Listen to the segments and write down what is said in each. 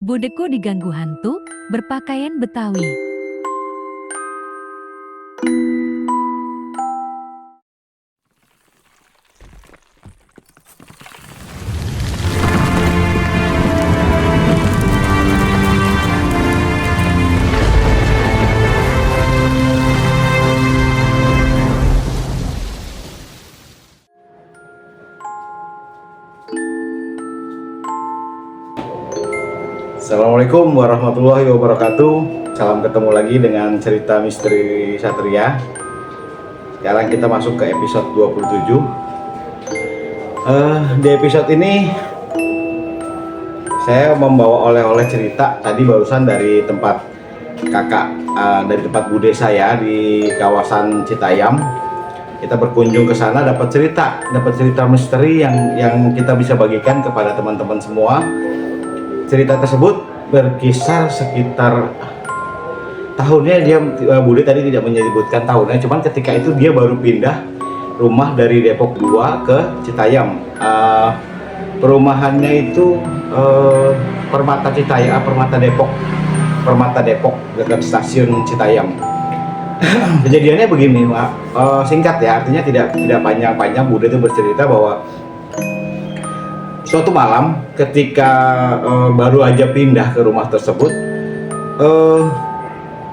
Budeku diganggu hantu, berpakaian Betawi. Assalamualaikum warahmatullahi wabarakatuh. Salam ketemu lagi dengan cerita misteri Satria. Sekarang kita masuk ke episode 27. Di episode ini saya membawa oleh-oleh cerita. Tadi barusan dari tempat kakak, dari tempat bude saya di kawasan Citayam. Kita berkunjung ke sana, dapat cerita misteri yang kita bisa bagikan kepada teman-teman semua. Cerita tersebut berkisar sekitar tahunnya, bude tadi tidak menyebutkan tahunnya, cuman ketika itu dia baru pindah rumah dari Depok 2 ke Citayam. Perumahannya itu Permata Depok dekat stasiun Citayam. Kejadiannya begini, singkat ya, artinya tidak panjang-panjang. Bude itu bercerita bahwa suatu malam ketika baru aja pindah ke rumah tersebut,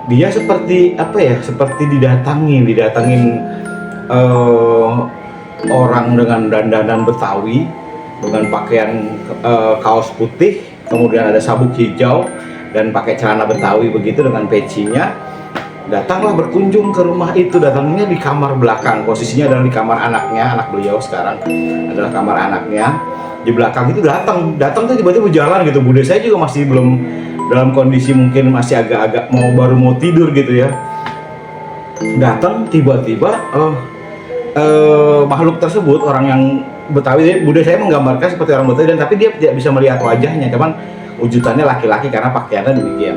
dia seperti didatangin orang dengan dandanan Betawi, dengan pakaian kaos putih, kemudian ada sabuk hijau dan pakai celana Betawi begitu dengan pecinya. Datanglah berkunjung ke rumah itu. Datangnya di kamar belakang, posisinya adalah di kamar anaknya, anak beliau sekarang adalah kamar anaknya. Di belakang itu datang tuh tiba-tiba jalan gitu. Bude saya juga masih belum dalam kondisi, mungkin masih agak-agak baru mau tidur gitu ya. Datang tiba-tiba makhluk tersebut, orang yang Betawi, bude saya menggambarkan seperti orang Betawi, dan tapi dia tidak bisa melihat wajahnya, cuman wujudannya laki-laki karena pakaiannya demikian.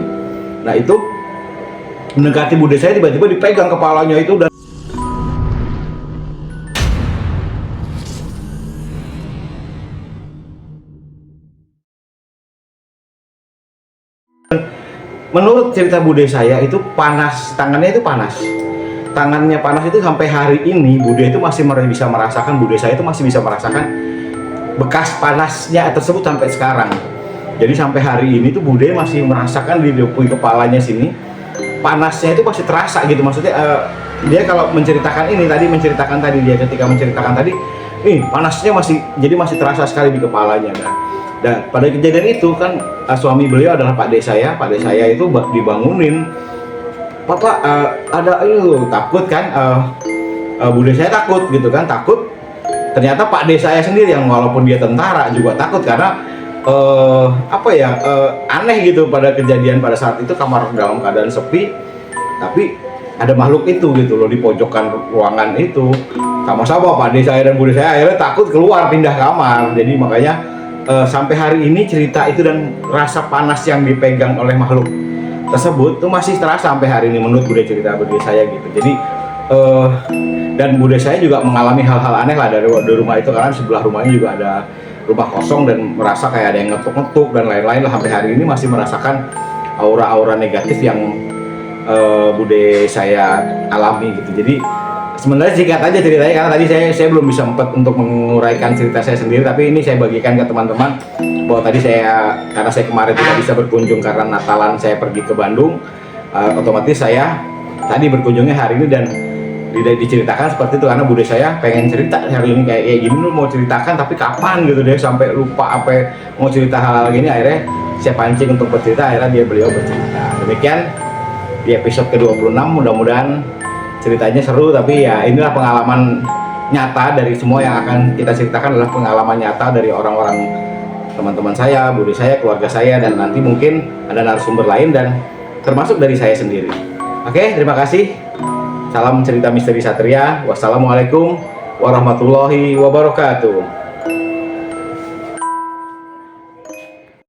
Nah, itu mendekati bude saya, tiba-tiba dipegang kepalanya itu dan menurut cerita bude saya itu panas, tangannya panas itu sampai hari ini. Bude itu masih bisa merasakan, bude saya itu masih bisa merasakan bekas panasnya tersebut sampai sekarang. Jadi sampai hari ini tuh bude masih merasakan di depui kepalanya sini, panasnya itu masih terasa gitu. Maksudnya dia kalau menceritakan dia ketika menceritakan tadi, panasnya masih terasa sekali di kepalanya. Dan pada kejadian itu kan suami beliau adalah Pak De saya. Pak De saya itu dibangunin, "Papa, ada takut kan?" Bude saya takut gitu kan, takut. Ternyata Pak De saya sendiri yang walaupun dia tentara juga takut karena aneh gitu. Pada kejadian pada saat itu kamar dalam keadaan sepi, tapi ada makhluk itu gitu loh di pojokan ruangan itu. Sama-sama Pak De saya dan Bude saya akhirnya takut keluar, pindah kamar. Jadi makanya sampai hari ini cerita itu dan rasa panas yang dipegang oleh makhluk tersebut tuh masih terasa sampai hari ini menurut bude saya gitu. Jadi dan bude saya juga mengalami hal-hal aneh lah dari rumah itu, karena sebelah rumahnya juga ada rumah kosong dan merasa kayak ada yang ngetuk-ngetuk dan lain-lain lah. Sampai hari ini masih merasakan aura-aura negatif yang bude saya alami gitu. Jadi sebenarnya singkat aja ceritanya, karena tadi saya belum bisa untuk menguraikan cerita saya sendiri, tapi ini saya bagikan ke teman-teman bahwa tadi karena saya kemarin tidak bisa berkunjung karena Natalan saya pergi ke Bandung, otomatis saya tadi berkunjungnya hari ini dan diceritakan seperti itu karena bude saya pengen cerita hari ini kayak gini, lu mau ceritakan tapi kapan gitu, dia sampai lupa mau cerita hal gini. Akhirnya saya pancing untuk bercerita, akhirnya beliau bercerita. Demikian di episode ke-26, mudah-mudahan ceritanya seru, tapi ya inilah pengalaman nyata dari semua yang akan kita ceritakan, adalah pengalaman nyata dari orang-orang, teman-teman saya, bude saya, keluarga saya, dan nanti mungkin ada narasumber lain dan termasuk dari saya sendiri. Oke, terima kasih. Salam cerita misteri Satria. Wassalamualaikum warahmatullahi wabarakatuh.